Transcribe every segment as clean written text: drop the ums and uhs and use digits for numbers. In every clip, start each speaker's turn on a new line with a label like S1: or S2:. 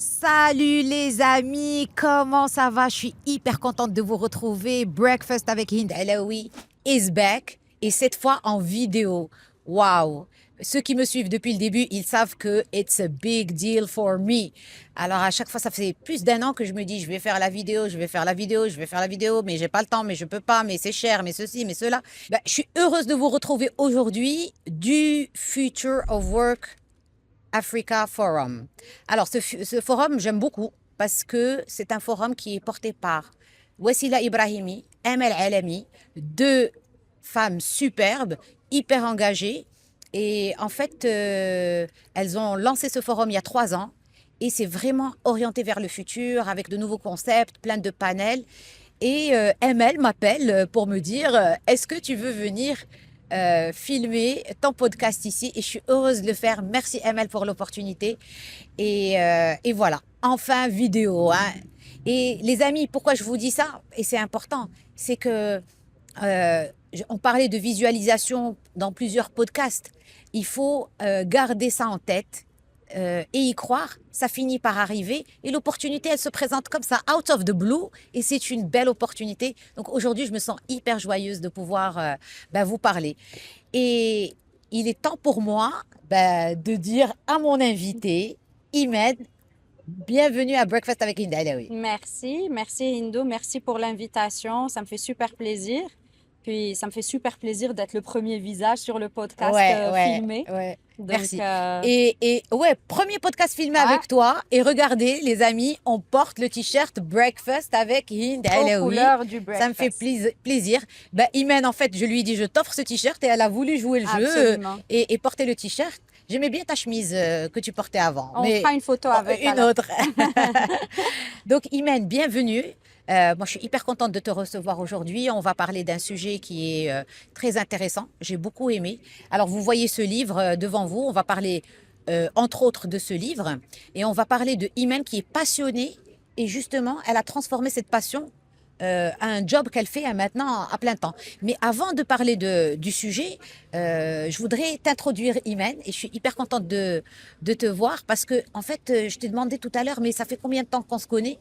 S1: Salut les amis, comment ça va? Je suis hyper contente de vous retrouver. Breakfast avec Hind Alaoui is back et cette fois en vidéo. Waouh! Ceux qui me suivent depuis le début, ils savent que it's a big deal for me. Alors à chaque fois, ça fait plus d'un an que je me dis, je vais faire la vidéo, je vais faire la vidéo, je vais faire la vidéo, mais j'ai pas le temps, mais je peux pas, mais c'est cher, mais ceci, mais cela. Je suis heureuse de vous retrouver aujourd'hui du Future of Work Africa Forum. Alors, ce forum, j'aime beaucoup parce que c'est un forum qui est porté par Wassila Ibrahimi, Amel Alami, deux femmes superbes, hyper engagées. Et en fait, elles ont lancé ce forum il y a 3 ans et c'est vraiment orienté vers le futur avec de nouveaux concepts, plein de panels. Et Amel m'appelle pour me dire est-ce que tu veux venir filmer ton podcast ici et je suis heureuse de le faire. Merci ML pour l'opportunité. Et voilà, enfin vidéo. Hein. Et les amis, pourquoi je vous dis ça? Et c'est important, c'est que on parlait de visualisation dans plusieurs podcasts. Il faut garder ça en tête et y croire, ça finit par arriver et l'opportunité, elle se présente comme ça, out of the blue et c'est une belle opportunité. Donc aujourd'hui, je me sens hyper joyeuse de pouvoir vous parler. Et il est temps pour moi de dire à mon invité, Imen, bienvenue à Breakfast avec Hinda Alaoui.
S2: Merci Indo, merci pour l'invitation, ça me fait super plaisir. Puis ça me fait super plaisir d'être le premier visage sur le podcast filmé.
S1: Ouais.
S2: Donc,
S1: Merci. Et ouais, premier podcast filmé avec toi. Et regardez, les amis, on porte le t-shirt Breakfast avec Hind Alaoui.
S2: aux couleurs du breakfast.
S1: Ça me fait plaisir. Imen, en fait, je lui ai dit, je t'offre ce t-shirt et elle a voulu jouer le jeu et porter le t-shirt. J'aimais bien ta chemise que tu portais avant.
S2: On fera une photo avec
S1: une autre. Donc, Imen, bienvenue. Moi, je suis hyper contente de te recevoir aujourd'hui. On va parler d'un sujet qui est très intéressant. J'ai beaucoup aimé. Alors, vous voyez ce livre devant vous. On va parler, entre autres, de ce livre. Et on va parler de Imen qui est passionnée. Et justement, elle a transformé cette passion à un job qu'elle fait maintenant à plein temps. Mais avant de parler du sujet, je voudrais t'introduire, Imen. Et je suis hyper contente de te voir parce que, en fait, je t'ai demandé tout à l'heure, mais ça fait combien de temps qu'on se connaît?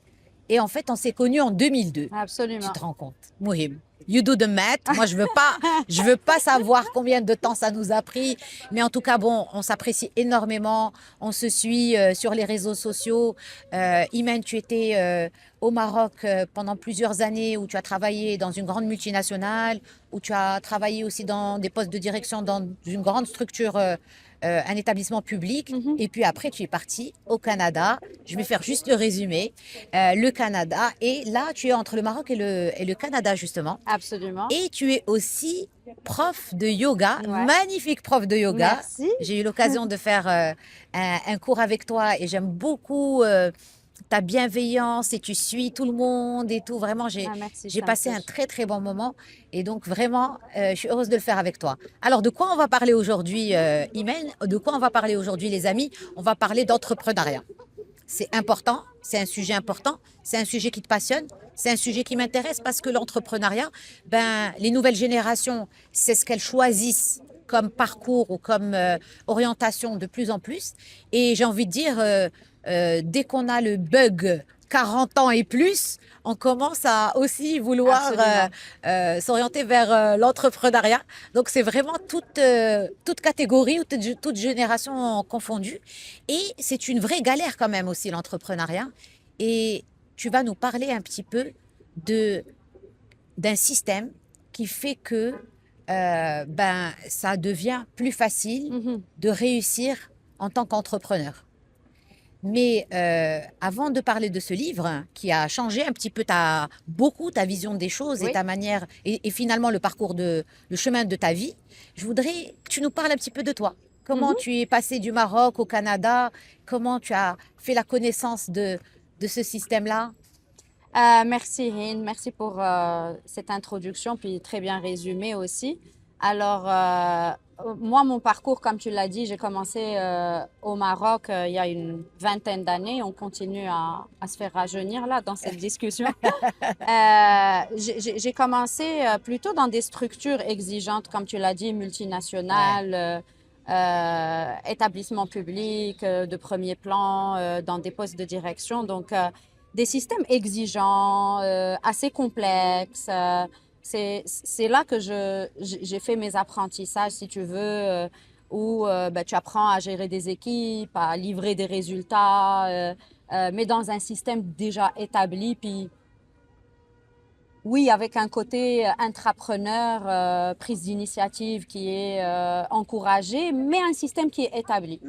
S1: Et en fait, on s'est connus en 2002.
S2: Absolument.
S1: Tu te rends compte? Mohim. You do the math. Moi, je veux pas savoir combien de temps ça nous a pris. Mais en tout cas, bon, on s'apprécie énormément. On se suit sur les réseaux sociaux. Imen, tu étais au Maroc pendant plusieurs années où tu as travaillé dans une grande multinationale, où tu as travaillé aussi dans des postes de direction dans une grande structure un établissement public. Et puis après, tu es parti au Canada. Je vais faire juste le résumé. Le Canada. Et là, tu es entre le Maroc et le Canada, justement.
S2: Absolument.
S1: Et tu es aussi prof de yoga, magnifique prof de yoga.
S2: Merci.
S1: J'ai eu l'occasion de faire un cours avec toi et j'aime beaucoup ta bienveillance et tu suis tout le monde et tout. Vraiment, j'ai passé un très, très bon moment. Et donc, vraiment, je suis heureuse de le faire avec toi. Alors, de quoi on va parler aujourd'hui, Imen? De quoi on va parler aujourd'hui, les amis? On va parler d'entrepreneuriat. C'est important, c'est un sujet important, c'est un sujet qui te passionne, c'est un sujet qui m'intéresse parce que l'entrepreneuriat, les nouvelles générations, c'est ce qu'elles choisissent comme parcours ou comme orientation de plus en plus. Et j'ai envie de dire, dès qu'on a le bug 40 ans et plus, on commence à aussi vouloir s'orienter vers l'entrepreneuriat. Donc, c'est vraiment toute catégorie ou toute génération confondue. Et c'est une vraie galère quand même aussi, l'entrepreneuriat. Et tu vas nous parler un petit peu d'un système qui fait que ça devient plus facile de réussir en tant qu'entrepreneur. Mais avant de parler de ce livre qui a changé un petit peu beaucoup ta vision des choses et ta manière et finalement le chemin de ta vie, je voudrais que tu nous parles un petit peu de toi. Comment tu es passé du Maroc au Canada? Comment tu as fait la connaissance de ce système-là?
S2: Merci Hind, merci pour cette introduction, puis très bien résumé aussi. Alors, moi, mon parcours, comme tu l'as dit, j'ai commencé au Maroc il y a une vingtaine d'années. On continue à se faire rajeunir là dans cette discussion. J'ai commencé plutôt dans des structures exigeantes, comme tu l'as dit, multinationales, établissements publics de premier plan, dans des postes de direction. Donc, des systèmes exigeants, assez complexes. C'est là que j'ai fait mes apprentissages, si tu veux, où ben, tu apprends à gérer des équipes, à livrer des résultats, mais dans un système déjà établi. Puis, oui, avec un côté intrapreneur, prise d'initiative qui est encouragé, mais un système qui est établi.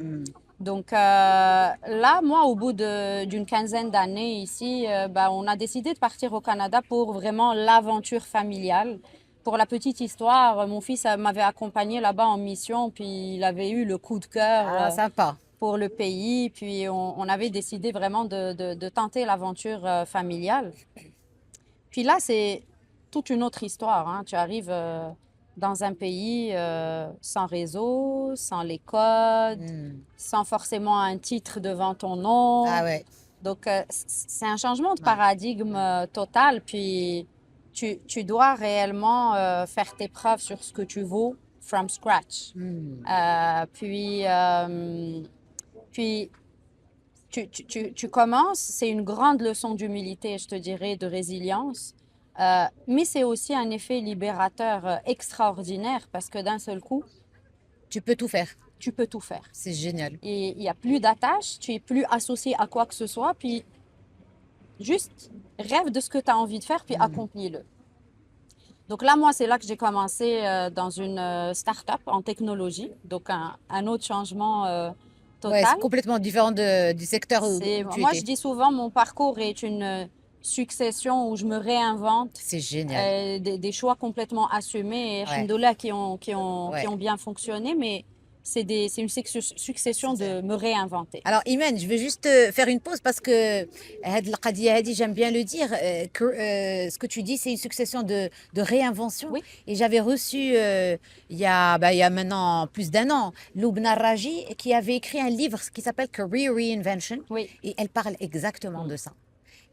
S2: Donc là, moi, au bout d'une quinzaine d'années ici, ben, on a décidé de partir au Canada pour vraiment l'aventure familiale. Pour la petite histoire, mon fils m'avait accompagné là-bas en mission, puis il avait eu le coup de cœur
S1: Ah, sympa.
S2: pour le pays, puis on avait décidé vraiment de tenter l'aventure familiale. Puis là, c'est toute une autre histoire, hein. Tu arrives dans un pays sans réseau, sans les codes, sans forcément un titre devant ton nom.
S1: Ah ouais.
S2: Donc, c'est un changement de paradigme total. Puis, tu dois réellement faire tes preuves sur ce que tu vaux from scratch. Puis, tu commences, c'est une grande leçon d'humilité, je te dirais, de résilience. Mais c'est aussi un effet libérateur extraordinaire parce que d'un seul coup,
S1: Tu peux tout faire.
S2: tu peux tout faire.
S1: C'est génial.
S2: Et il n'y a plus d'attache, tu es plus associé à quoi que ce soit, puis juste rêve de ce que tu as envie de faire, puis accomplis-le. Donc là, moi, c'est là que j'ai commencé dans une start-up en technologie, donc un autre changement
S1: Ouais,
S2: total.
S1: c'est complètement différent du secteur où tu
S2: Moi,
S1: étais.
S2: je dis souvent, mon parcours est une succession où je me réinvente,
S1: C'est génial.
S2: des choix complètement assumés et
S1: Ouais.
S2: alhamdoulilah, qui
S1: Ouais.
S2: ont bien fonctionné, mais c'est une succession de me réinventer.
S1: Alors, Imen, je vais juste faire une pause parce que هاد القضية هادي, j'aime bien le dire. Ce que tu dis, c'est une succession de réinventions.
S2: Oui.
S1: Et j'avais reçu, il y a maintenant plus d'un an, Loubna Raji, qui avait écrit un livre qui s'appelle Career Reinvention.
S2: Oui.
S1: Et elle parle exactement de ça.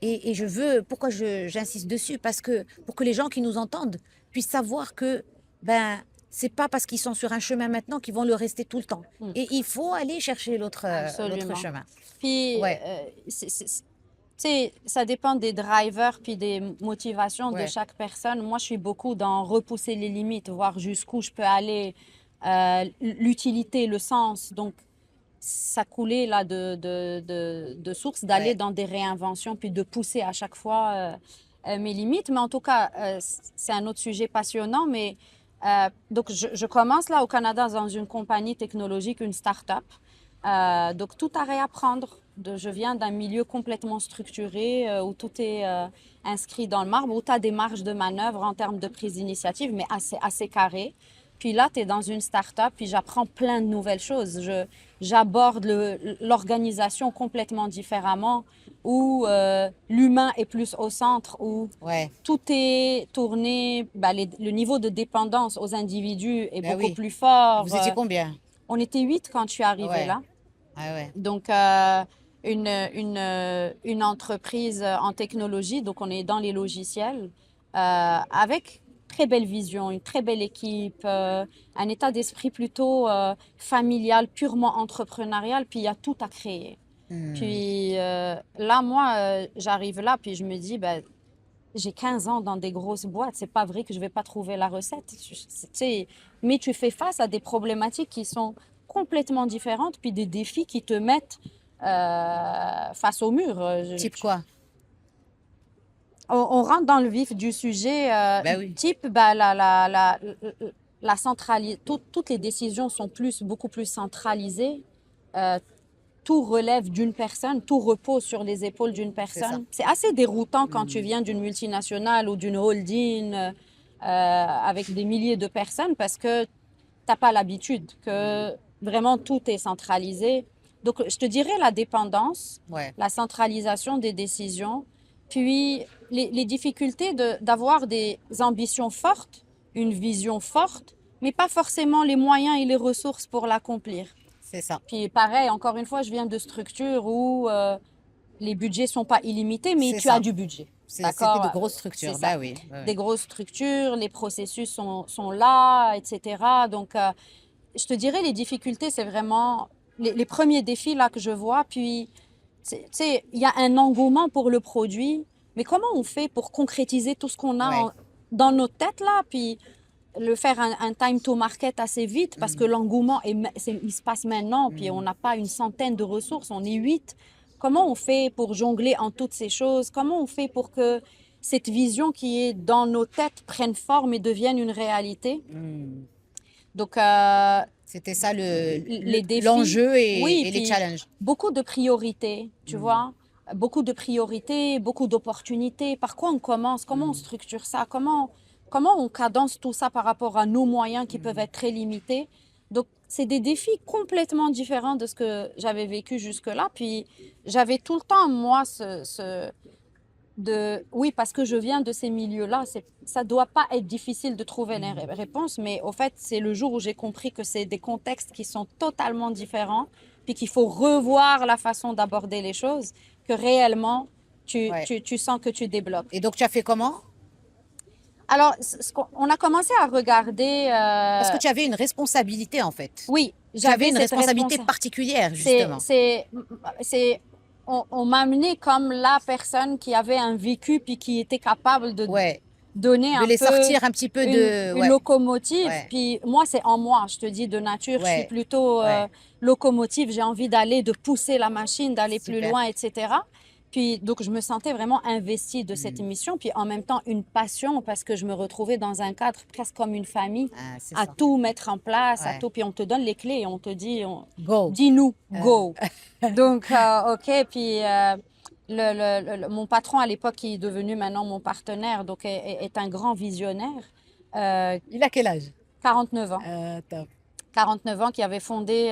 S1: Et je veux, pourquoi j'insiste dessus? Parce que pour que les gens qui nous entendent puissent savoir que, ben, c'est pas parce qu'ils sont sur un chemin maintenant qu'ils vont le rester tout le temps. Et il faut aller chercher l'autre
S2: Absolument.
S1: chemin.
S2: Puis,
S1: Ouais.
S2: tu sais, ça dépend des drivers puis des motivations de
S1: Ouais.
S2: chaque personne. Moi, je suis beaucoup dans repousser les limites, voir jusqu'où je peux aller, l'utilité, le sens. Donc, ça coulait là de source d'aller
S1: Ouais.
S2: dans des réinventions puis de pousser à chaque fois mes limites. Mais en tout cas, c'est un autre sujet passionnant. Mais donc, je commence là au Canada dans une compagnie technologique, une start-up. Donc, tout à réapprendre. Je viens d'un milieu complètement structuré où tout est inscrit dans le marbre, où tu as des marges de manœuvre en termes de prise d'initiative, mais assez carré. Puis là, tu es dans une start-up, puis j'apprends plein de nouvelles choses. J'aborde l'organisation complètement différemment, où l'humain est plus au centre, où
S1: Ouais.
S2: tout est tourné, le niveau de dépendance aux individus est
S1: Ben
S2: beaucoup
S1: oui.
S2: plus fort.
S1: Vous étiez combien?
S2: On était 8 quand je suis arrivée
S1: Ouais.
S2: là.
S1: Ah ouais.
S2: Donc, une entreprise en technologie, donc on est dans les logiciels, avec très belle vision, une très belle équipe, un état d'esprit plutôt familial, purement entrepreneurial, puis il y a tout à créer. Puis là, moi, j'arrive là, puis je me dis, ben, j'ai 15 ans dans des grosses boîtes, c'est pas vrai que je vais pas trouver la recette. Tu sais, mais tu fais face à des problématiques qui sont complètement différentes, puis des défis qui te mettent face au mur.
S1: Type quoi?
S2: On rentre dans le vif du sujet.
S1: Ben oui.
S2: Type, toutes les décisions sont beaucoup plus centralisées. Tout relève d'une personne, tout repose sur les épaules d'une personne. C'est assez déroutant quand tu viens d'une multinationale ou d'une holding avec des milliers de personnes parce que tu n'as pas l'habitude, que vraiment tout est centralisé. Donc, je te dirais la dépendance,
S1: Ouais.
S2: la centralisation des décisions, puis les difficultés d'avoir des ambitions fortes, une vision forte, mais pas forcément les moyens et les ressources pour l'accomplir.
S1: C'est ça.
S2: Puis pareil, encore une fois, je viens de structures où les budgets sont pas illimités, mais
S1: C'est
S2: tu
S1: ça.
S2: as du budget.
S1: C'était
S2: D'accord?
S1: de grosses structures.
S2: C'est ça.
S1: Bah oui. Ouais, ouais.
S2: Des grosses structures, les processus sont là, etc. Donc, je te dirais, les difficultés, c'est vraiment les premiers défis là que je vois. Puis, tu sais, il y a un engouement pour le produit, mais comment on fait pour concrétiser tout ce qu'on a
S1: Ouais.
S2: dans notre tête là, puis le faire un time to market assez vite parce que
S1: Mm.
S2: l'engouement, il se passe maintenant, puis on
S1: Mm.
S2: n'a pas une centaine de ressources, on est 8. Comment on fait pour jongler en toutes ces choses? Comment on fait pour que cette vision qui est dans nos têtes prenne forme et devienne une réalité?
S1: Mm.
S2: Donc,
S1: C'était ça
S2: les défis,
S1: l'enjeu
S2: oui,
S1: et les
S2: puis
S1: challenges.
S2: beaucoup de priorités, tu
S1: Mm.
S2: vois, beaucoup de priorités, beaucoup d'opportunités. Par quoi on commence? Comment on
S1: Mm.
S2: structure ça? Comment on cadence tout ça par rapport à nos moyens qui peuvent
S1: Mm.
S2: être très limités? Donc, c'est des défis complètement différents de ce que j'avais vécu jusque-là. Puis, j'avais tout le temps, moi, oui, parce que je viens de ces milieux-là, ça doit pas être difficile de trouver les
S1: Mm.
S2: réponses, mais au fait, c'est le jour où j'ai compris que c'est des contextes qui sont totalement différents, puis qu'il faut revoir la façon d'aborder les choses, que réellement,
S1: Ouais.
S2: tu sens que tu débloques.
S1: Et donc, tu as fait comment?
S2: Alors, on a commencé à regarder,
S1: Parce que tu avais une responsabilité, en fait.
S2: oui,
S1: Tu avais
S2: j'avais
S1: une
S2: cette
S1: responsabilité
S2: responsabilité.
S1: particulière,
S2: C'est,
S1: justement.
S2: c'est, c'est, on m'a amené comme la personne qui avait un vécu, puis qui était capable de
S1: Ouais.
S2: donner
S1: De
S2: un
S1: les
S2: peu
S1: sortir un petit peu de...
S2: une
S1: Ouais.
S2: locomotive.
S1: Ouais.
S2: Puis moi, c'est en moi, je te dis, de nature, je suis
S1: Ouais.
S2: plutôt
S1: Ouais.
S2: locomotive. J'ai envie d'aller, de pousser la machine, d'aller plus
S1: Super.
S2: loin, etc. Puis donc, je me sentais vraiment investie de cette
S1: Mm.
S2: émission. Puis en même temps, une passion parce que je me retrouvais dans un cadre presque comme une famille,
S1: Ah, c'est
S2: à
S1: ça.
S2: tout mettre en place, à
S1: Ouais.
S2: tout. Puis on te donne les clés et on te dit,
S1: Go.
S2: dis-nous,
S1: Euh,
S2: go. Donc, OK. Puis mon patron à l'époque, qui est devenu maintenant mon partenaire, donc est un grand visionnaire, euh,
S1: Il a quel âge?
S2: 49 ans.
S1: Top.
S2: 49 ans, qui avait fondé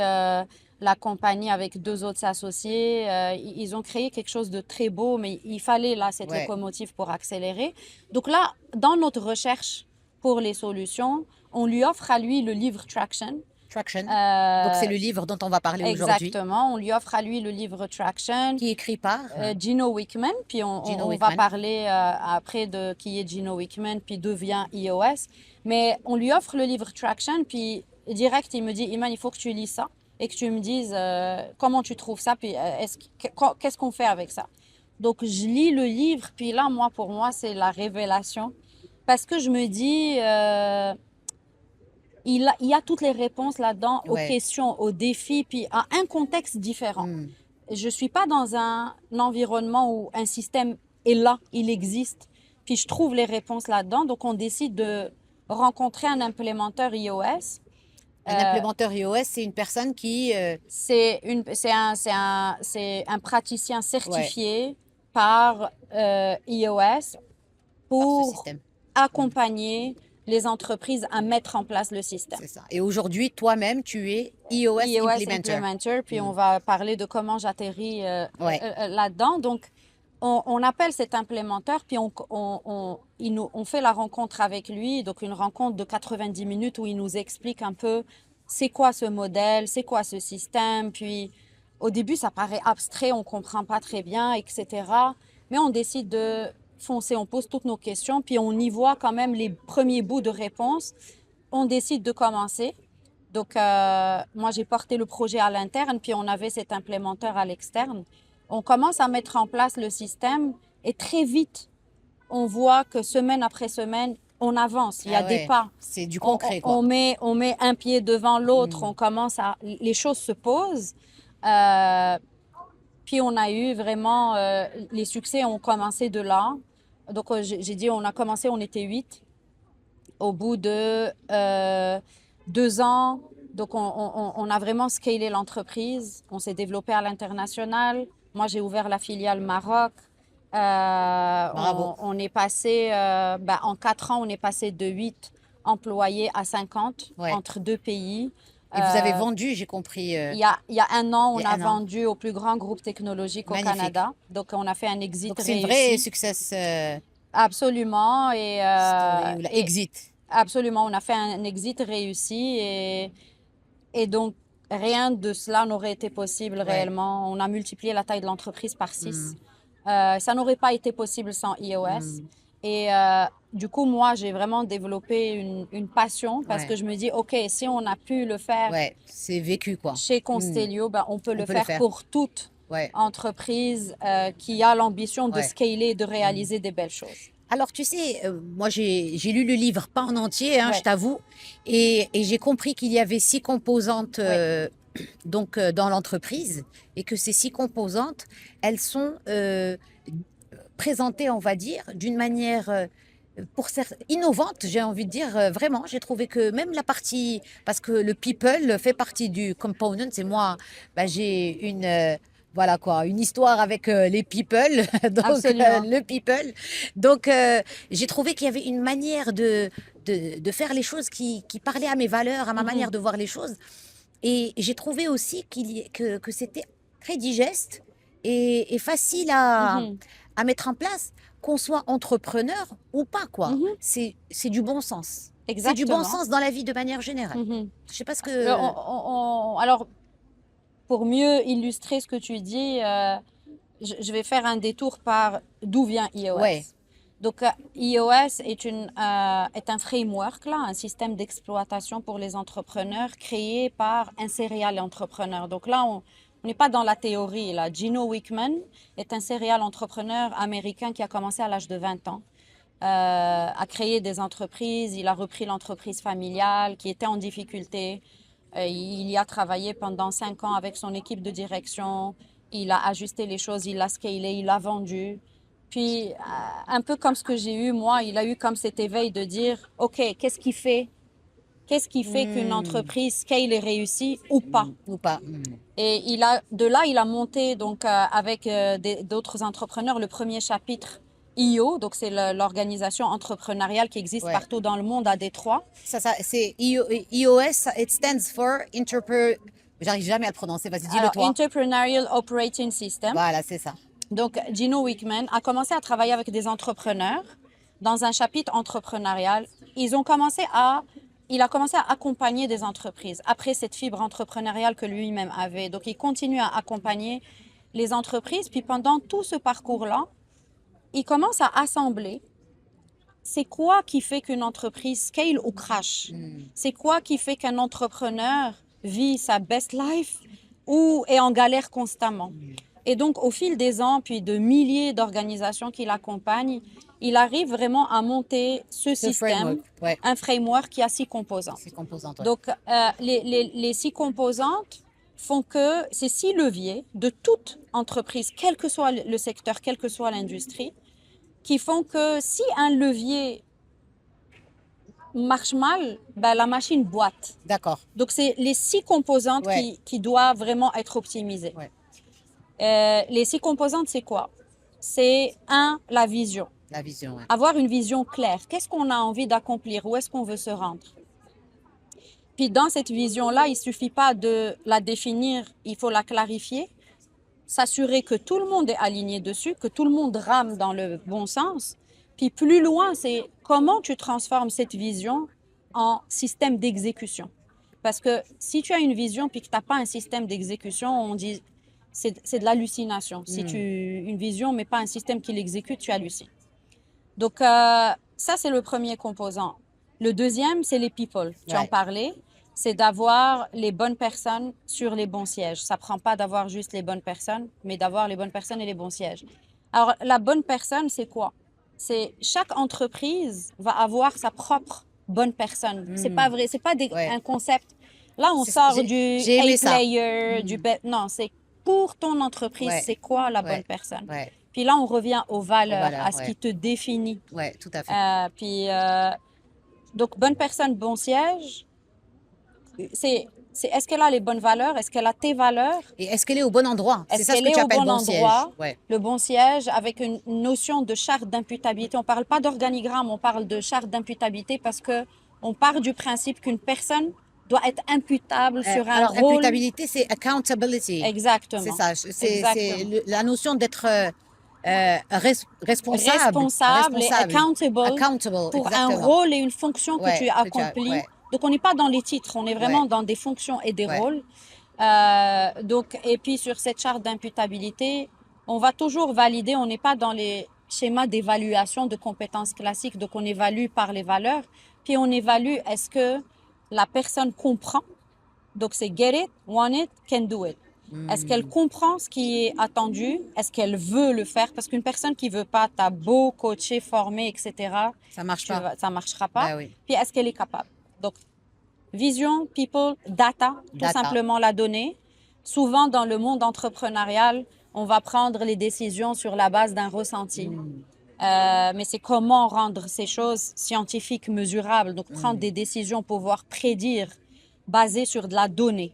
S2: la compagnie avec deux autres associés. Ils ont créé quelque chose de très beau, mais il fallait là cette
S1: Ouais.
S2: locomotive pour accélérer. Donc là, dans notre recherche pour les solutions, on lui offre à lui le livre Traction.
S1: Traction. Donc, c'est
S2: Euh,
S1: le livre dont on va parler aujourd'hui,
S2: Exactement, on lui offre à lui le livre Traction.
S1: qui est écrit par
S2: Gino Wickman, puis
S1: Gino
S2: on va
S1: Wickman.
S2: parler après de qui est Gino Wickman, puis d'où vient iOS. Mais on lui offre le livre Traction, puis direct, il me dit, Iman, il faut que tu lis ça et que tu me dises comment tu trouves ça, puis qu'est-ce qu'on fait avec ça. Donc, je lis le livre, puis là, pour moi, c'est la révélation. Parce que je me dis, il y a toutes les réponses là-dedans aux
S1: Ouais.
S2: questions, aux défis, puis à un contexte différent.
S1: Mm.
S2: Je ne suis pas dans un environnement où un système est là, il existe, puis je trouve les réponses là-dedans. Donc, on décide de rencontrer un implémenteur iOS.
S1: Un
S2: Euh,
S1: implémenteur iOS, c'est une personne qui...
S2: c'est un praticien
S1: ouais,
S2: certifié par iOS
S1: par ce
S2: pour
S1: système. Mm.
S2: accompagner les entreprises à mettre en place le système.
S1: C'est ça. Et aujourd'hui, toi-même, tu es iOS
S2: iOS
S1: Implementer.
S2: Implementer, puis
S1: Mm.
S2: on va parler de comment j'atterris
S1: Ouais.
S2: là-dedans. Donc, on appelle cet implémenteur, puis on fait la rencontre avec lui, donc une rencontre de 90 minutes où il nous explique un peu c'est quoi ce modèle, c'est quoi ce système, puis au début ça paraît abstrait, on comprend pas très bien, etc. Mais on décide de foncer, on pose toutes nos questions, puis on y voit quand même les premiers bouts de réponse. On décide de commencer. Donc, moi, j'ai porté le projet à l'interne, puis on avait cet implémenteur à l'externe. On commence à mettre en place le système et très vite, on voit que semaine après semaine, on avance, il y a
S1: Ah
S2: des
S1: ouais.
S2: pas.
S1: C'est du concret,
S2: On
S1: quoi.
S2: on met un pied devant l'autre,
S1: Mm.
S2: les choses se posent. Euh, Puis on a eu vraiment, les succès ont commencé de là. Donc, j'ai dit, on a commencé, on était 8. Au bout de 2 ans, donc on a vraiment scalé l'entreprise. On s'est développé à l'international. Moi, j'ai ouvert la filiale Maroc.
S1: Bravo.
S2: On est passé, en 4 ans, on est passé de 8 employés à 50
S1: Ouais.
S2: entre deux pays.
S1: Et vous avez
S2: Euh,
S1: vendu, j'ai compris,
S2: il y a un an,
S1: il
S2: on
S1: y a
S2: a
S1: un an.
S2: vendu au plus grand groupe technologique au
S1: Magnifique.
S2: Canada. Donc, on a fait un exit
S1: Donc, c'est une vraie
S2: réussi.
S1: success
S2: Absolument.
S1: story ou la exit.
S2: Absolument, on a fait un exit réussi et donc rien de cela n'aurait été possible
S1: Ouais.
S2: réellement. On a multiplié la taille de l'entreprise par 6.
S1: Mm.
S2: Ça n'aurait pas été possible sans iOS.
S1: Mm.
S2: Et du coup, moi, j'ai vraiment développé une passion parce que
S1: Ouais,
S2: je me dis, OK, si on a pu le faire
S1: ouais, c'est vécu, quoi.
S2: chez
S1: Hmm.
S2: Constellio, ben, on peut
S1: On
S2: le
S1: peut le
S2: faire
S1: faire.
S2: pour toute
S1: Ouais,
S2: entreprise qui a l'ambition de
S1: ouais.
S2: scaler et de
S1: Hmm.
S2: réaliser des belles choses.
S1: Alors, tu sais, moi, j'ai lu le livre pas en entier, hein, je
S2: Ouais,
S1: t'avoue, et j'ai compris qu'il y avait 6 composantes
S2: ouais.
S1: dans l'entreprise, et que ces 6 composantes, elles sont présentées, on va dire, d'une manière innovante, j'ai envie de dire, vraiment. J'ai trouvé que même la partie, parce que le people fait partie du component, et moi, bah, j'ai voilà quoi, une histoire avec les people, donc
S2: Absolument.
S1: le people. Donc, j'ai trouvé qu'il y avait une manière de faire les choses qui parlait à mes valeurs, à ma
S2: Mhm,
S1: manière de voir les choses. Et j'ai trouvé aussi que c'était très digeste et facile
S2: mhm,
S1: à mettre en place, qu'on soit entrepreneur ou pas, quoi.
S2: mhm.
S1: C'est du bon sens. C'est du bon
S2: Exactement.
S1: sens dans la vie de manière générale.
S2: Mhm.
S1: Je sais pas ce
S2: Le-
S1: que...
S2: alors, pour mieux illustrer ce que tu dis, je vais faire un détour par d'où vient
S1: Ouais.
S2: iOS. Donc, iOS est un framework, là, un système d'exploitation pour les entrepreneurs créé par un serial entrepreneur. Donc là, on n'est pas dans la théorie. Là. Gino Wickman est un serial entrepreneur américain qui a commencé à l'âge de 20 ans à créer des entreprises. Il a repris l'entreprise familiale qui était en difficulté. Il y a travaillé pendant 5 ans avec son équipe de direction. Il a ajusté les choses, il l'a scalé, il l'a vendu. Puis, un peu comme ce que j'ai eu, moi, il a eu comme cet éveil de dire, OK, qu'est-ce qui fait qu'une
S1: Hmm.
S2: entreprise scale et réussit ou pas?
S1: Ou pas. Hmm.
S2: Et de là, il a monté donc avec d'autres entrepreneurs le premier chapitre IO, donc c'est l'organisation entrepreneuriale qui existe
S1: Ouais.
S2: partout dans le monde à Détroit.
S1: C'est iOS, it stands for J'arrive jamais à le prononcer. Vas-y, dis-le
S2: Alors,
S1: toi.
S2: Entrepreneurial Operating System.
S1: Voilà, c'est ça.
S2: Donc, Gino Wickman a commencé à travailler avec des entrepreneurs dans un chapitre entrepreneurial. Il a commencé à accompagner des entreprises après cette fibre entrepreneuriale que lui-même avait. Donc, il continue à accompagner les entreprises. Puis, pendant tout ce parcours-là, il commence à assembler c'est quoi qui fait qu'une entreprise scale ou crash?
S1: Hmm.
S2: C'est quoi qui fait qu'un entrepreneur vit sa best life ou est en galère constamment? Et donc, au fil des ans, puis de milliers d'organisations qui l'accompagnent, il arrive vraiment à monter ce
S1: Ce framework,
S2: système,
S1: ouais.
S2: un framework qui a 6 composantes.
S1: Ces composantes, ouais.
S2: Donc, les 6 composantes font que ces 6 leviers de toute entreprise, quel que soit le secteur, quelle que soit l'industrie, qui font que si un levier marche mal, ben, la machine boite.
S1: D'accord.
S2: Donc, c'est les 6 composantes
S1: Ouais,
S2: qui doivent vraiment être optimisées.
S1: ouais.
S2: Les 6 composantes, c'est quoi? C'est un, la vision.
S1: La vision, ouais.
S2: Avoir une vision claire. Qu'est-ce qu'on a envie d'accomplir? Où est-ce qu'on veut se rendre? Puis dans cette vision-là, il suffit pas de la définir, il faut la clarifier, s'assurer que tout le monde est aligné dessus, que tout le monde rame dans le bon sens. Puis plus loin, c'est comment tu transformes cette vision en système d'exécution. Parce que si tu as une vision puis que tu n'as pas un système d'exécution, on dit c'est de l'hallucination. Si tu une vision mais pas un système qui l'exécute, tu hallucines. Donc ça c'est le premier composant. Le deuxième, c'est les people. Tu en
S1: Ouais.
S2: parlais, c'est d'avoir les bonnes personnes sur les bons sièges. Ça prend pas d'avoir juste les bonnes personnes, mais d'avoir les bonnes personnes et les bons sièges. Alors la bonne personne, c'est quoi? C'est chaque entreprise va avoir sa propre bonne personne. C'est pas vrai, c'est pas
S1: Ouais.
S2: un concept. Là, on sort du
S1: J'ai aimé ça.
S2: A-player, non, c'est pour ton entreprise,
S1: Ouais,
S2: c'est quoi la bonne
S1: ouais,
S2: personne?
S1: ouais.
S2: Puis là, on revient aux
S1: Aux
S2: valeurs, à
S1: valeurs,
S2: ce
S1: ouais.
S2: qui te définit.
S1: Ouais, tout à fait.
S2: Puis, donc, bonne personne, bon siège, c'est est-ce qu'elle a les bonnes valeurs? Est-ce qu'elle a tes valeurs?
S1: Et est-ce qu'elle est au bon endroit? C'est
S2: Est-ce
S1: ça ce
S2: qu'elle
S1: que
S2: est
S1: tu
S2: au
S1: appelles
S2: bon
S1: bon siège.
S2: endroit?
S1: Ouais.
S2: Le bon siège avec une notion de charte d'imputabilité. On ne parle pas d'organigramme, on parle de charte d'imputabilité parce que on part du principe qu'une personne doit être imputable sur un
S1: Alors,
S2: rôle.
S1: imputabilité, c'est accountability. C'est
S2: Exactement.
S1: ça. C'est
S2: Exactement.
S1: la notion d'être responsable.
S2: Responsable et accountable
S1: Accountable,
S2: pour un
S1: exactement.
S2: rôle et une fonction que
S1: Ouais,
S2: tu accomplis.
S1: ouais,
S2: Donc, on n'est pas dans les titres, on est vraiment
S1: ouais,
S2: dans des fonctions et des
S1: ouais.
S2: rôles. Donc, et puis sur cette charte d'imputabilité, on va toujours valider, on n'est pas dans les schéma d'évaluation de compétences classiques. Donc, on évalue par les valeurs, puis on évalue est-ce que la personne comprend. Donc, c'est get it, want it, can do it. Est-ce qu'elle comprend ce qui est attendu? Est-ce qu'elle veut le faire? Parce qu'une personne qui veut pas, t'as beau coacher, former, etc.,
S1: Ça marche pas.
S2: ça marchera pas.
S1: Bah oui.
S2: Puis, est-ce qu'elle est capable? Donc, vision, people, data, tout
S1: Data.
S2: simplement la donnée. Souvent, dans le monde entrepreneurial, on va prendre les décisions sur la base d'un ressenti. Mais c'est comment rendre ces choses scientifiques, mesurables. Donc, prendre des décisions, pouvoir prédire, basées sur de la donnée.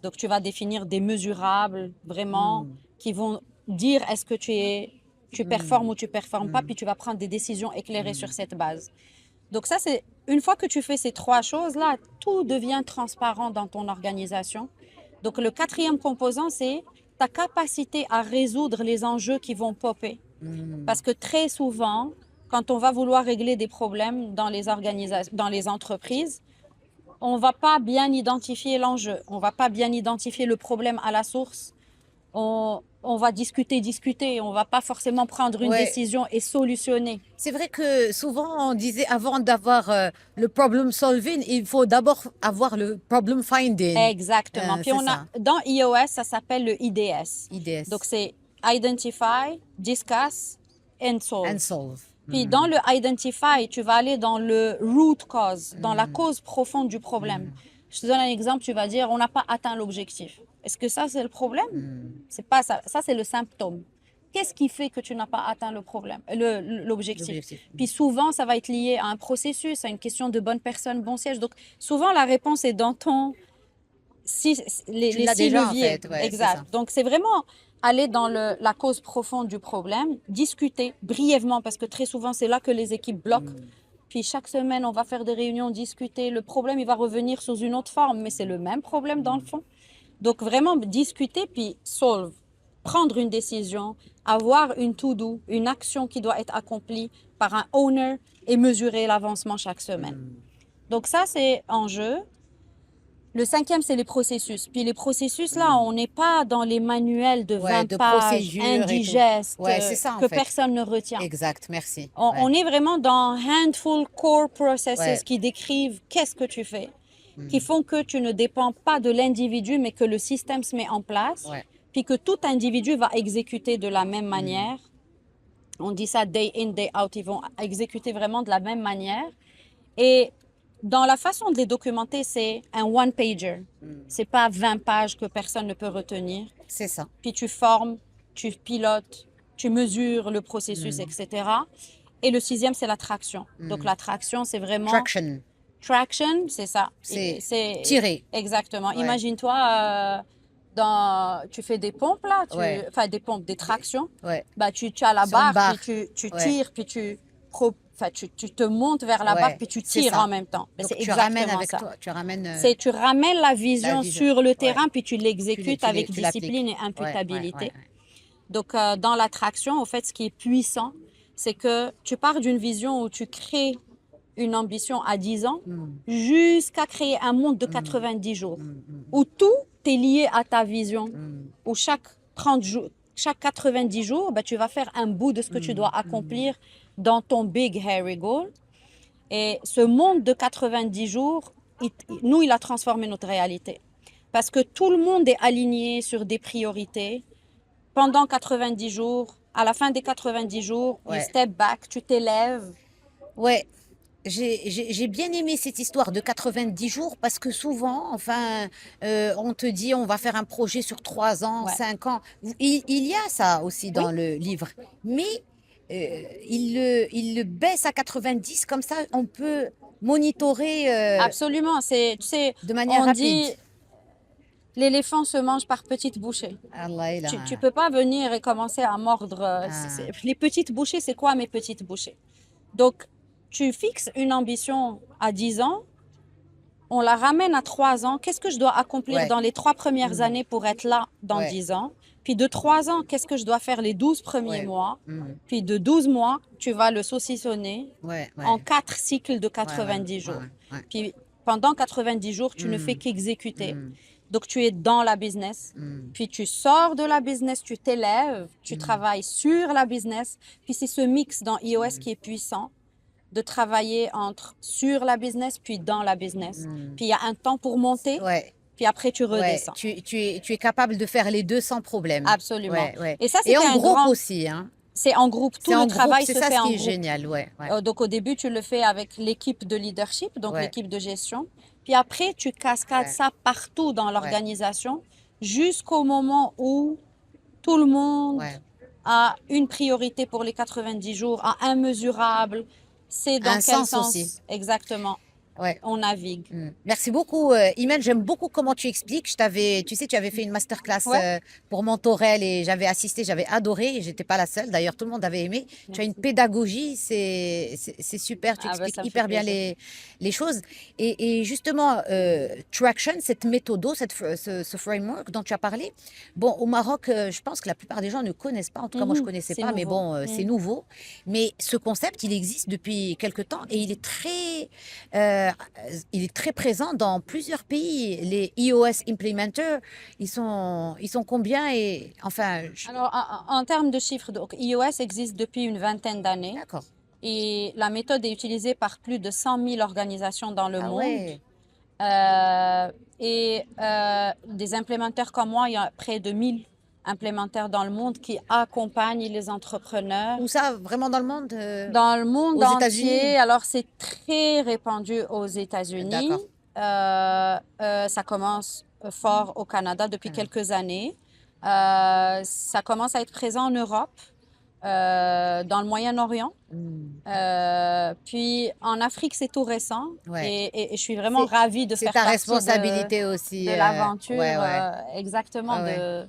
S2: Donc, tu vas définir des mesurables, vraiment, qui vont dire est-ce que tu performes ou tu performes pas, puis tu vas prendre des décisions éclairées sur cette base. Donc, ça, c'est une fois que tu fais ces trois choses-là, tout devient transparent dans ton organisation. Donc, le quatrième composant, c'est ta capacité à résoudre les enjeux qui vont popper. Parce que très souvent, quand on va vouloir régler des problèmes dans les organisations, dans les entreprises, on va pas bien identifier l'enjeu, on va pas bien identifier le problème à la source. On va discuter, on va pas forcément prendre une
S1: Ouais.
S2: décision et solutionner.
S1: C'est vrai que souvent on disait avant d'avoir le problem solving, il faut d'abord avoir le problem finding.
S2: Exactement. Puis
S1: c'est
S2: on a
S1: ça.
S2: dans iOS, ça s'appelle le IDS.
S1: IDS.
S2: Donc c'est Identify, Discuss and Solve.
S1: And solve.
S2: Puis dans le Identify, tu vas aller dans le root cause, dans la cause profonde du problème. Je te donne un exemple, tu vas dire on n'a pas atteint l'objectif. Est-ce que ça c'est le problème? C'est pas ça. Ça c'est le symptôme. Qu'est-ce qui fait que tu n'as pas atteint le problème, l'objectif?
S1: L'objectif.
S2: Puis souvent, ça va être lié à un processus, à une question de bonne personne, bon siège. Donc souvent, la réponse est dans ton les
S1: Tu l'as
S2: six
S1: déjà, en
S2: leviers.
S1: fait, ouais, c'est
S2: Exact.
S1: ça.
S2: Donc c'est vraiment aller dans la cause profonde du problème, discuter brièvement parce que très souvent, c'est là que les équipes bloquent. Puis chaque semaine, on va faire des réunions, discuter. Le problème, il va revenir sous une autre forme, mais c'est le même problème dans le fond. Donc vraiment discuter puis solve, prendre une décision, avoir une to-do, une action qui doit être accomplie par un owner et mesurer l'avancement chaque semaine. Donc ça, c'est en jeu. Le cinquième, c'est les processus. Puis les processus, là, on n'est pas dans les manuels de 20
S1: de
S2: pages,
S1: procédures et tout.
S2: indigestes,
S1: Ouais, c'est ça, en
S2: que
S1: fait.
S2: personne ne retient.
S1: Exact, merci.
S2: On est vraiment dans handful core processes
S1: Ouais.
S2: qui décrivent qu'est-ce que tu fais, qui font que tu ne dépends pas de l'individu, mais que le système se met en place,
S1: Ouais.
S2: puis que tout individu va exécuter de la même manière. On dit ça day in, day out. Ils vont exécuter vraiment de la même manière. Et dans la façon de les documenter, c'est un one-pager. C'est pas 20 pages que personne ne peut retenir.
S1: C'est ça.
S2: Puis tu formes, tu pilotes, tu mesures le processus, etc. Et le sixième, c'est la traction. Donc la traction, c'est vraiment...
S1: Traction.
S2: Traction, c'est ça.
S1: C'est tirer.
S2: Exactement.
S1: Ouais.
S2: Imagine-toi, tu fais des pompes là,
S1: Ouais.
S2: enfin des pompes, des tractions.
S1: Ouais.
S2: Bah, tu as la
S1: Sur une
S2: barre,
S1: barre.
S2: puis tu
S1: Ouais.
S2: tires, puis tu te montes vers la
S1: Ouais,
S2: barre, puis tu
S1: c'est
S2: tires
S1: ça.
S2: en même temps. Mais
S1: Donc
S2: c'est
S1: tu ramènes
S2: exactement
S1: avec
S2: ça.
S1: toi. Tu ramènes.
S2: Tu ramènes la vision
S1: vision.
S2: sur le
S1: Ouais.
S2: terrain, puis tu l'exécutes
S1: Tu
S2: avec
S1: l'appliques.
S2: discipline et
S1: Ouais,
S2: imputabilité.
S1: ouais, ouais.
S2: Donc, dans l'attraction, au fait, ce qui est puissant, c'est que tu pars d'une vision où tu crées une ambition à 10 ans jusqu'à créer un monde de 90 jours où tout est lié à ta vision, où chaque 30 jours, chaque 90 jours, ben, tu vas faire un bout de ce que tu dois accomplir dans ton big hairy goal. Et ce monde de 90 jours, il a transformé notre réalité. Parce que tout le monde est aligné sur des priorités. Pendant 90 jours, à la fin des 90 jours,
S1: Ouais.
S2: you step back, tu t'élèves.
S1: Ouais. J'ai bien aimé cette histoire de 90 jours parce que souvent, enfin, on te dit on va faire un projet sur 3 ans,
S2: Ouais.
S1: 5 ans. Il y a ça aussi dans le livre. Mais il le baisse à 90, comme ça on peut monitorer
S2: Absolument. Tu sais,
S1: de manière
S2: on
S1: rapide.
S2: dit l'éléphant se mange par petites bouchées.
S1: Allah est là.
S2: Tu peux pas venir et commencer à mordre.
S1: Ah.
S2: Les petites bouchées, c'est quoi mes petites bouchées? Donc, tu fixes une ambition à 10 ans, on la ramène à 3 ans. Qu'est-ce que je dois accomplir
S1: Ouais.
S2: dans les 3 premières années pour être là dans
S1: Ouais.
S2: 10 ans? Puis de 3 ans, qu'est-ce que je dois faire les 12 premiers
S1: Ouais.
S2: mois? Puis de 12 mois, tu vas le saucissonner
S1: Ouais, ouais.
S2: en 4 cycles de
S1: Ouais, ouais,
S2: 90 jours.
S1: ouais, ouais.
S2: Puis pendant 90 jours, tu ne fais qu'exécuter. Donc, tu es dans la business, puis tu sors de la business, tu t'élèves, tu travailles sur la business. Puis c'est ce mix dans iOS qui est puissant, de travailler sur la business, puis dans la business. Puis il y a un temps pour monter,
S1: Ouais.
S2: puis après tu
S1: Ouais,
S2: redescends.
S1: tu es capable de faire les deux sans problème.
S2: Absolument.
S1: Ouais, ouais.
S2: Et ça,
S1: Et
S2: c'était
S1: en
S2: un
S1: groupe
S2: grand...
S1: aussi, hein.
S2: C'est en groupe. Tout
S1: C'est
S2: le
S1: en groupe,
S2: travail
S1: c'est
S2: se
S1: ça
S2: fait
S1: ce
S2: en
S1: qui est
S2: groupe.
S1: génial, ouais, ouais,
S2: Donc au début, tu le fais avec l'équipe de leadership, donc
S1: ouais,
S2: l'équipe de gestion. Puis après, tu cascades
S1: ouais,
S2: ça partout dans
S1: ouais,
S2: l'organisation jusqu'au moment où tout le monde
S1: ouais.
S2: a une priorité pour les 90 jours, a un mesurable. C'est dans
S1: Un
S2: quel
S1: sens aussi.
S2: sens exactement
S1: Ouais.
S2: on navigue.
S1: Merci beaucoup, Imen. J'aime beaucoup comment tu expliques. Tu sais, tu avais fait une masterclass
S2: Ouais,
S1: pour Mentorel et j'avais assisté, j'avais adoré et j'étais pas la seule. D'ailleurs, tout le monde avait aimé. Tu as une
S2: merci.
S1: pédagogie, c'est super. Tu
S2: Ah ben,
S1: expliques
S2: ça me fait
S1: hyper bien
S2: plaisir.
S1: les choses. Et justement, Traction, cette méthode, ce framework dont tu as parlé. Bon, au Maroc, je pense que la plupart des gens ne connaissent pas. En tout cas, moi, je connaissais
S2: C'est
S1: pas, mais
S2: nouveau.
S1: bon, c'est nouveau. Mais ce concept, il existe depuis quelque temps et euh, il est très présent dans plusieurs pays. Les iOS implementers, ils sont combien et enfin,
S2: Alors, en termes de chiffres, donc, iOS existe depuis une vingtaine d'années
S1: d'accord.
S2: et la méthode est utilisée par plus de 100 000 organisations dans le
S1: Ah
S2: monde.
S1: ouais.
S2: Des implémentaires comme moi, il y a près de 1000 implémentaires dans le monde qui accompagnent les entrepreneurs
S1: Où ça, vraiment dans le monde,
S2: dans le monde
S1: aux
S2: entier.
S1: États-Unis?
S2: Alors, c'est très répandu aux États-Unis.
S1: D'accord.
S2: Ça commence fort au Canada depuis
S1: Ah,
S2: quelques années. Ça commence à être présent en Europe, dans le Moyen-Orient. Puis en Afrique, c'est tout récent.
S1: ouais.
S2: Et je suis vraiment
S1: C'est,
S2: ravie de
S1: c'est
S2: faire
S1: ta
S2: partie
S1: responsabilité
S2: de
S1: aussi. Ouais,
S2: l'aventure,
S1: ouais,
S2: exactement,
S1: ouais, ouais.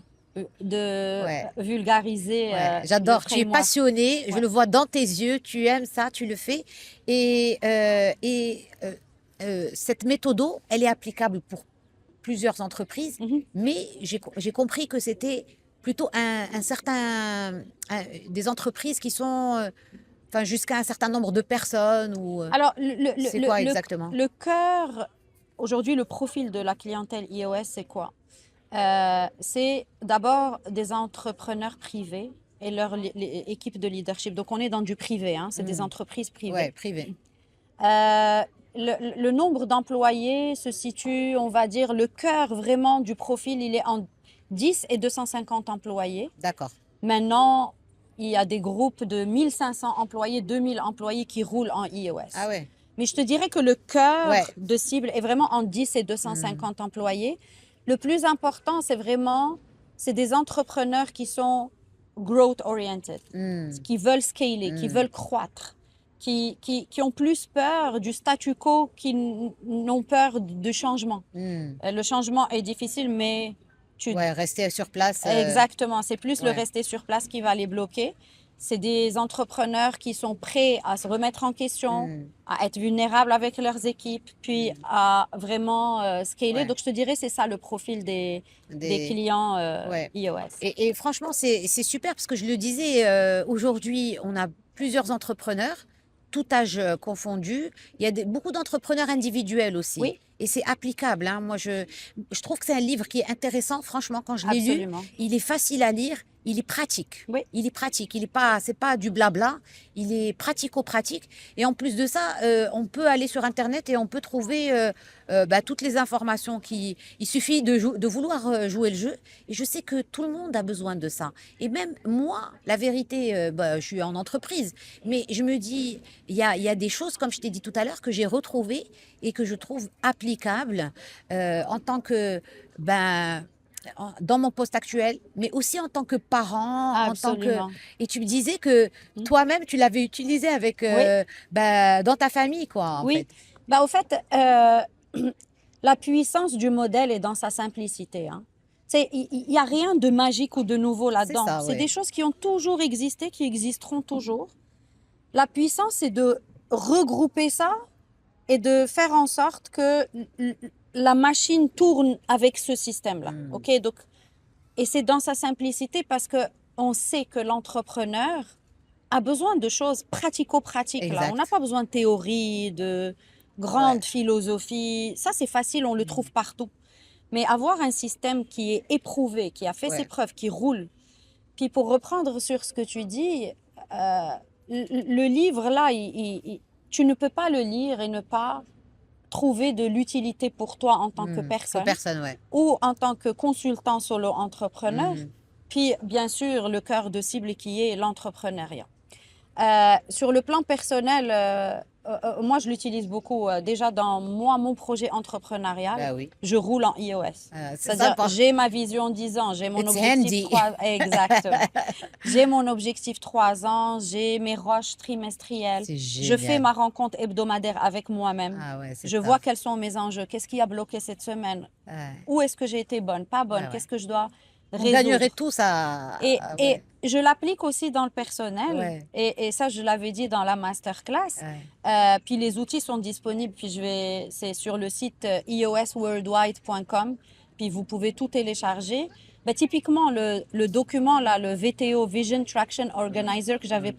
S2: de
S1: Ouais.
S2: vulgariser
S1: Ouais,
S2: le
S1: j'adore. Tu es
S2: framework.
S1: passionnée, je
S2: Ouais.
S1: le vois dans tes yeux, tu aimes ça, tu le fais. Cette méthode, elle est applicable pour plusieurs entreprises,
S2: Mhm.
S1: mais j'ai compris que c'était plutôt des entreprises qui sont enfin, jusqu'à un certain nombre de personnes ou
S2: Alors,
S1: c'est quoi exactement?
S2: le cœur, aujourd'hui, le profil de la clientèle iOS, c'est quoi? C'est d'abord des entrepreneurs privés et leur équipe de leadership. Donc, on est dans du privé, hein, c'est des
S1: Hmm.
S2: entreprises privées.
S1: Ouais, privé.
S2: Euh, le nombre d'employés se situe, on va dire, le cœur vraiment du profil, il est en 10 et 250 employés.
S1: D'accord.
S2: Maintenant, il y a des groupes de 1500 employés, 2000 employés qui roulent en
S1: Ah
S2: iOS.
S1: ouais.
S2: Mais je te dirais que le cœur
S1: Ouais.
S2: de cible est vraiment en 10 et
S1: Hmm.
S2: 250 employés. Le plus important, c'est des entrepreneurs qui sont growth oriented,
S1: Hmm.
S2: qui veulent scaler, qui
S1: Hmm.
S2: veulent croître, qui ont plus peur du statu quo, n'ont peur du changement.
S1: Hmm.
S2: Le changement est difficile, mais tu
S1: Ouais, rester sur place.
S2: exactement, c'est plus le
S1: Ouais.
S2: rester sur place qui va les bloquer. C'est des entrepreneurs qui sont prêts à se remettre en question,
S1: Hmm.
S2: à être vulnérables avec leurs équipes, puis à vraiment scaler.
S1: Ouais.
S2: Donc, je te dirais, c'est ça le profil des
S1: Des...
S2: clients
S1: Ouais.
S2: iOS.
S1: Et franchement, c'est super parce que je le disais, aujourd'hui, on a plusieurs entrepreneurs, tout âge confondu. Il y a beaucoup d'entrepreneurs individuels aussi.
S2: Oui,
S1: Et c'est applicable, hein. Moi, je trouve que c'est un livre qui est intéressant. Franchement, quand je l'ai lu,
S2: absolument.
S1: il est facile à lire, il est pratique.
S2: Oui,
S1: Il est pratique, c'est pas du blabla, il est pratico-pratique. Et en plus de ça, on peut aller sur Internet et on peut trouver toutes les informations il suffit de vouloir jouer le jeu. Et je sais que tout le monde a besoin de ça. Et même moi, la vérité, je suis en entreprise, mais je me dis, il y a des choses, comme je t'ai dit tout à l'heure, que j'ai retrouvées et que je trouve applicables en tant que, dans mon poste actuel, mais aussi en tant que parent,
S2: absolument.
S1: Et tu me disais que
S2: Hmm.
S1: toi-même, tu l'avais utilisé avec,
S2: Oui,
S1: dans ta famille, quoi, en
S2: oui.
S1: fait.
S2: Bah, au fait, la puissance du modèle est dans sa simplicité, hein. Il n'y a rien de magique ou de nouveau
S1: C'est
S2: là-dedans.
S1: ça,
S2: C'est des
S1: ouais.
S2: choses qui ont toujours existé, qui existeront toujours. La puissance, c'est de regrouper ça et de faire en sorte que la machine tourne avec ce système-là.
S1: Hmm.
S2: OK? Donc, et c'est dans sa simplicité parce que on sait que l'entrepreneur a besoin de choses pratico-pratiques, là. On n'a
S1: Exact.
S2: pas besoin de théorie, de
S1: Ouais.
S2: grande philosophie. Ça, c'est facile, on le trouve partout. Mais avoir un système qui est éprouvé, qui a fait ses
S1: Ouais.
S2: preuves, qui roule. Puis pour reprendre sur ce que tu dis, le livre là, tu ne peux pas le lire et ne pas trouver de l'utilité pour toi en tant que
S1: Que
S2: personne
S1: personne, ouais.
S2: ou en tant que consultant solo entrepreneur.
S1: Mhm.
S2: Puis bien sûr, le cœur de cible qui est l'entrepreneuriat. Sur le plan personnel, moi, je l'utilise beaucoup. Déjà, dans mon projet entrepreneurial,
S1: Bah oui.
S2: je roule en iOS.
S1: C'est
S2: C'est-à-dire,
S1: sympa.
S2: j'ai ma vision 10 ans, j'ai mon
S1: It's
S2: objectif
S1: handy.
S2: 3 Exactement. J'ai mon objectif 3 ans, j'ai mes roches trimestrielles.
S1: C'est
S2: Je fais
S1: génial.
S2: ma rencontre hebdomadaire avec moi-même.
S1: Ah ouais, c'est
S2: Je
S1: top.
S2: vois quels sont mes enjeux, qu'est-ce qui a bloqué cette semaine,
S1: Ouais.
S2: où est-ce que j'ai été bonne, pas bonne,
S1: Ouais, ouais.
S2: qu'est-ce que je dois
S1: On
S2: résoudre.
S1: gagnerait tous à...
S2: Et
S1: ouais.
S2: je l'applique aussi dans le personnel.
S1: Ouais.
S2: Et ça, je l'avais dit dans la masterclass.
S1: Ouais.
S2: Puis les outils sont disponibles. Puis c'est sur le site iosworldwide.com. Puis vous pouvez tout télécharger. Ben, typiquement, le document, là, le VTO, Vision Traction Organizer, que j'avais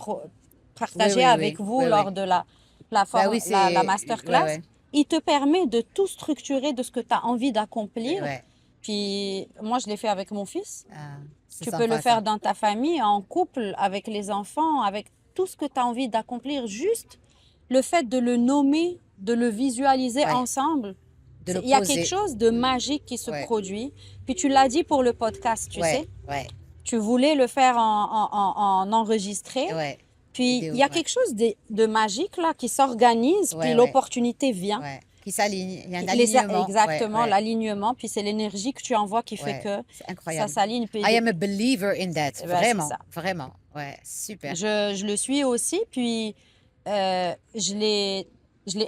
S2: partagé
S1: Oui, oui,
S2: avec
S1: oui.
S2: vous
S1: Oui,
S2: lors
S1: oui.
S2: de la
S1: Bah oui,
S2: la
S1: c'est...
S2: masterclass,
S1: Ouais,
S2: il te permet de tout structurer de ce que tu as envie
S1: ouais.
S2: d'accomplir.
S1: Ouais.
S2: Puis moi, je l'ai fait avec mon fils.
S1: Ah, c'est
S2: Tu peux le
S1: sympa,
S2: faire
S1: ça.
S2: dans ta famille, en couple, avec les enfants, avec tout ce que tu as envie d'accomplir. Juste le fait de le nommer, de le visualiser
S1: Ouais.
S2: ensemble.
S1: De le
S2: Il y a quelque
S1: poser.
S2: chose de magique qui se
S1: Ouais.
S2: produit. Puis tu l'as dit pour le podcast, tu
S1: Ouais.
S2: sais.
S1: Ouais.
S2: Tu voulais le faire en enregistré.
S1: Ouais.
S2: Puis
S1: Vidéo,
S2: il y a
S1: ouais.
S2: quelque chose de magique là qui s'organise,
S1: Ouais,
S2: puis
S1: ouais.
S2: l'opportunité vient.
S1: Ouais. Qui s'aligne. Il y a un
S2: Les-
S1: alignement.
S2: exactement,
S1: Ouais, ouais.
S2: l'alignement, puis c'est l'énergie que tu envoies qui fait
S1: Ouais.
S2: que
S1: C'est
S2: ça
S1: incroyable.
S2: s'aligne. Puis
S1: I am a believer in that.
S2: ben, c'est
S1: Vraiment.
S2: ça.
S1: Vraiment. Ouais. Super.
S2: Je le suis aussi, puis je l'ai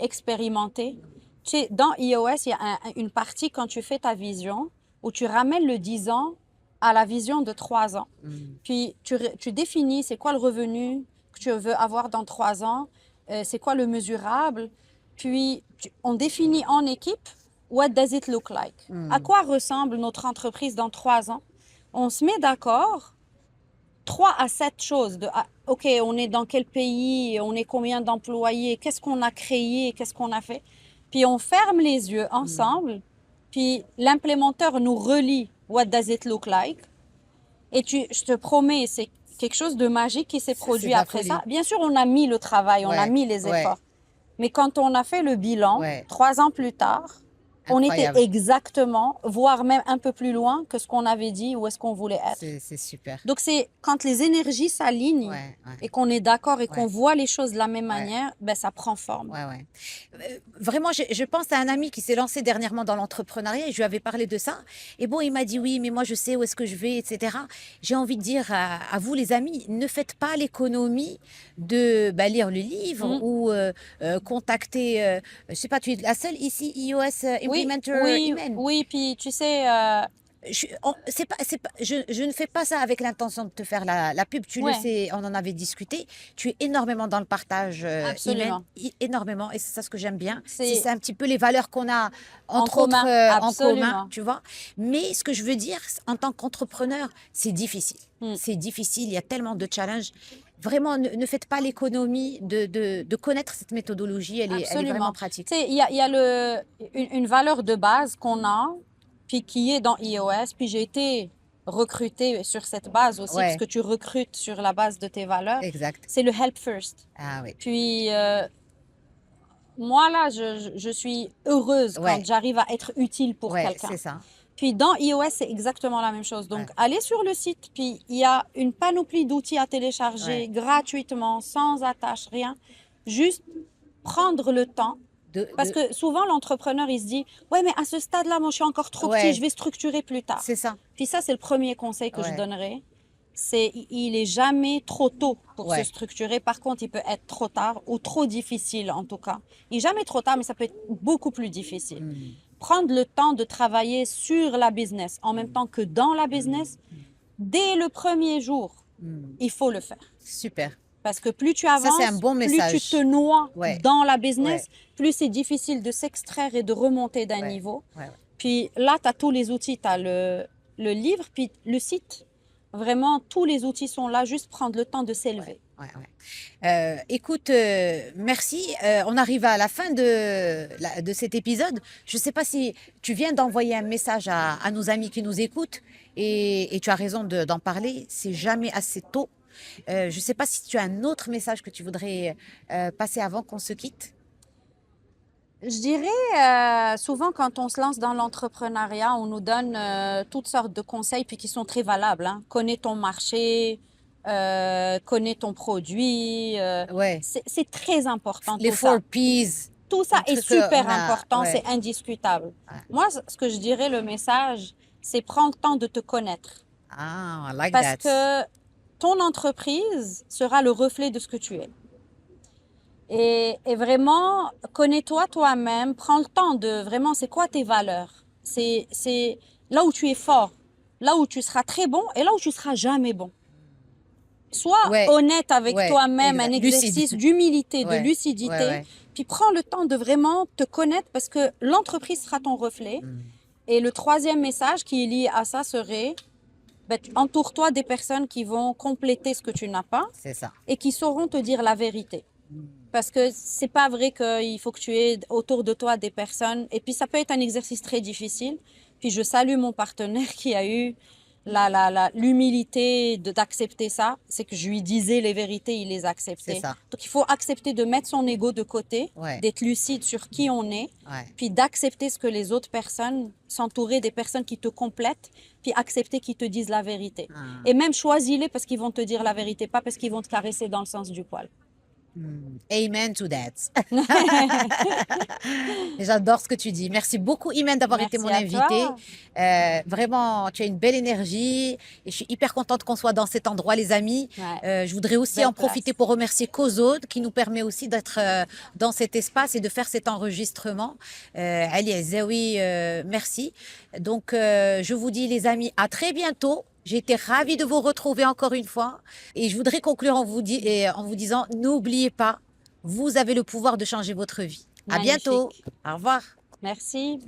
S2: expérimenté. Tu sais, dans iOS, il y a une partie quand tu fais ta vision où tu ramènes le 10 ans à la vision de 3 ans.
S1: Mm.
S2: Puis tu définis c'est quoi le revenu que tu veux avoir dans 3 ans, c'est quoi le mesurable. Puis on définit en équipe what does it look like?
S1: Mm.
S2: À quoi ressemble notre entreprise dans 3 ans? On se met d'accord 3 à 7 choses. OK, on est dans quel pays, on est combien d'employés, qu'est-ce qu'on a créé, qu'est-ce qu'on a fait. Puis on ferme les yeux ensemble, puis l'implémenteur nous relie what does it look like. Et je te promets, c'est quelque chose de magique qui s'est
S1: C'est
S2: produit
S1: de la
S2: après
S1: folie.
S2: ça. Bien sûr, on a mis le travail, on a
S1: Ouais.
S2: mis les
S1: Ouais.
S2: efforts. Mais quand on a fait le bilan,
S1: Ouais.
S2: 3 ans plus tard, on était
S1: Incroyable.
S2: exactement, voire même un peu plus loin que ce qu'on avait dit ou est-ce qu'on voulait être.
S1: C'est super.
S2: Donc, c'est quand les énergies s'alignent
S1: Ouais. Ouais.
S2: et qu'on est d'accord et qu'on
S1: Ouais.
S2: voit les choses de la même
S1: Ouais.
S2: manière, ben, ça prend forme.
S1: Ouais, ouais. Vraiment, je pense à un ami qui s'est lancé dernièrement dans l'entrepreneuriat et je lui avais parlé de ça. Et bon, il m'a dit oui, mais moi je sais où est-ce que je vais, etc. J'ai envie de dire à vous, les amis, ne faites pas l'économie de lire le livre
S2: Mm.
S1: ou contacter, je sais pas, tu es la seule ici, iOS
S2: Oui,
S1: Implementer
S2: oui,
S1: Imen.
S2: oui. Puis tu sais,
S1: Je ne fais pas ça avec l'intention de te faire la pub. Tu le
S2: Ouais.
S1: sais, on en avait discuté. Tu es énormément dans le partage,
S2: Absolument.
S1: Imen, énormément. Et c'est ça ce que j'aime bien.
S2: C'est-
S1: C'est un petit peu les valeurs qu'on a, entre
S2: En
S1: autres,
S2: commun,
S1: en
S2: absolument.
S1: commun, tu vois. Mais ce que je veux dire, en tant qu'entrepreneur, c'est difficile.
S2: Mm.
S1: C'est difficile. Il y a tellement de challenges. Vraiment, ne faites pas l'économie de connaître cette méthodologie. Elle est
S2: absolument.
S1: vraiment pratique.
S2: Tu sais, il y a une valeur de base qu'on a, puis qui est dans iOS. Puis j'ai été recrutée sur cette base aussi,
S1: Ouais.
S2: parce que tu recrutes sur la base de tes valeurs.
S1: Exact.
S2: C'est le help first.
S1: Ah oui.
S2: Puis moi, là, je suis heureuse
S1: Ouais.
S2: quand j'arrive à être utile pour
S1: Ouais,
S2: quelqu'un.
S1: c'est ça.
S2: Puis dans iOS, c'est exactement la même chose. Donc,
S1: Ouais.
S2: allez sur le site, puis il y a une panoplie d'outils à télécharger
S1: Ouais.
S2: gratuitement, sans attache, rien. Juste prendre le temps. Parce que souvent, l'entrepreneur, il se dit, ouais, mais à ce stade-là, moi, je suis encore trop
S1: Ouais.
S2: petit, je vais structurer plus tard.
S1: C'est ça.
S2: Puis ça, c'est le premier conseil que je
S1: Ouais.
S2: donnerais. C'est, il est jamais trop tôt pour
S1: Ouais.
S2: se structurer. Par contre, il peut être trop tard ou trop difficile, en tout cas. Il n'est jamais trop tard, mais ça peut être beaucoup plus difficile.
S1: Mm.
S2: Prendre le temps de travailler sur la business en même temps que dans la business, dès le premier jour,
S1: Mm.
S2: il faut le faire.
S1: Super.
S2: Parce que plus tu avances,
S1: c'est un bon
S2: plus
S1: message.
S2: tu te noies
S1: Ouais.
S2: dans la business, plus c'est difficile de s'extraire et de remonter d'un
S1: Ouais.
S2: niveau.
S1: Ouais, ouais.
S2: Puis là, tu as tous les outils. Tu as le livre, puis le site. Vraiment, tous les outils sont là, juste prendre le temps de s'élever.
S1: Ouais, ouais. Écoute, merci. On arrive à la fin de cet épisode. Je ne sais pas si tu viens d'envoyer un message à nos amis qui nous écoutent et tu as raison d'en parler. C'est jamais assez tôt. Je ne sais pas si tu as un autre message que tu voudrais passer avant qu'on se quitte.
S2: Je dirais, souvent quand on se lance dans l'entrepreneuriat, on nous donne toutes sortes de conseils puis qui sont très valables, hein. Connais ton marché, connais ton produit.
S1: Ouais,
S2: C'est très important
S1: les
S2: tout ça.
S1: four Ps,
S2: Tout ça
S1: un
S2: est
S1: truc
S2: super
S1: qu'on a.
S2: important,
S1: Ouais,
S2: c'est indiscutable.
S1: ouais.
S2: Moi, ce que je dirais, le message, c'est prends le temps de te connaître.
S1: Ah, I like
S2: Parce
S1: that.
S2: que ton entreprise sera le reflet de ce que tu es. Et vraiment, connais-toi toi-même, prends le temps de vraiment, c'est quoi tes valeurs? C'est là où tu es fort, là où tu seras très bon et là où tu seras jamais bon. Sois
S1: Ouais,
S2: honnête avec
S1: ouais,
S2: toi-même, un
S1: exact. Lucide.
S2: exercice d'humilité, de
S1: Ouais, ouais,
S2: lucidité,
S1: ouais.
S2: puis prends le temps de vraiment te connaître parce que l'entreprise sera ton reflet.
S1: Mm,
S2: Et le troisième message qui est lié à ça serait, ben, entoure-toi des personnes qui vont compléter ce que tu n'as pas
S1: c'est ça.
S2: et qui sauront te dire la vérité.
S1: Mm.
S2: Parce que c'est pas vrai qu'il faut que tu aies autour de toi des personnes. Et puis ça peut être un exercice très difficile. Puis je salue mon partenaire qui a eu l'humilité d'accepter ça. C'est que je lui disais les vérités, il les
S1: C'est
S2: acceptait.
S1: ça.
S2: Donc il faut accepter de mettre son ego de côté,
S1: Ouais,
S2: d'être lucide sur qui on est,
S1: ouais.
S2: puis d'accepter ce que les autres personnes, s'entourer des personnes qui te complètent, puis accepter qu'ils te disent la vérité.
S1: Ah.
S2: Et même choisis-les parce qu'ils vont te dire la vérité, pas parce qu'ils vont te caresser dans le sens du poil.
S1: Amen to that. J'adore ce que tu dis. Merci beaucoup, Imen, d'avoir été
S2: Merci
S1: mon
S2: à
S1: invité.
S2: toi.
S1: Vraiment, tu as une belle énergie et je suis hyper contente qu'on soit dans cet endroit, les amis.
S2: Ouais,
S1: Je voudrais aussi
S2: belle
S1: en
S2: place.
S1: profiter pour remercier Cozode qui nous permet aussi d'être dans cet espace et de faire cet enregistrement. Ali Azaoui, merci. Donc, je vous dis, les amis, à très bientôt. J'ai été ravie de vous retrouver encore une fois. Et je voudrais conclure en vous disant, n'oubliez pas, vous avez le pouvoir de changer votre vie. À bientôt.
S2: Magnifique.
S1: Au revoir.
S2: Merci.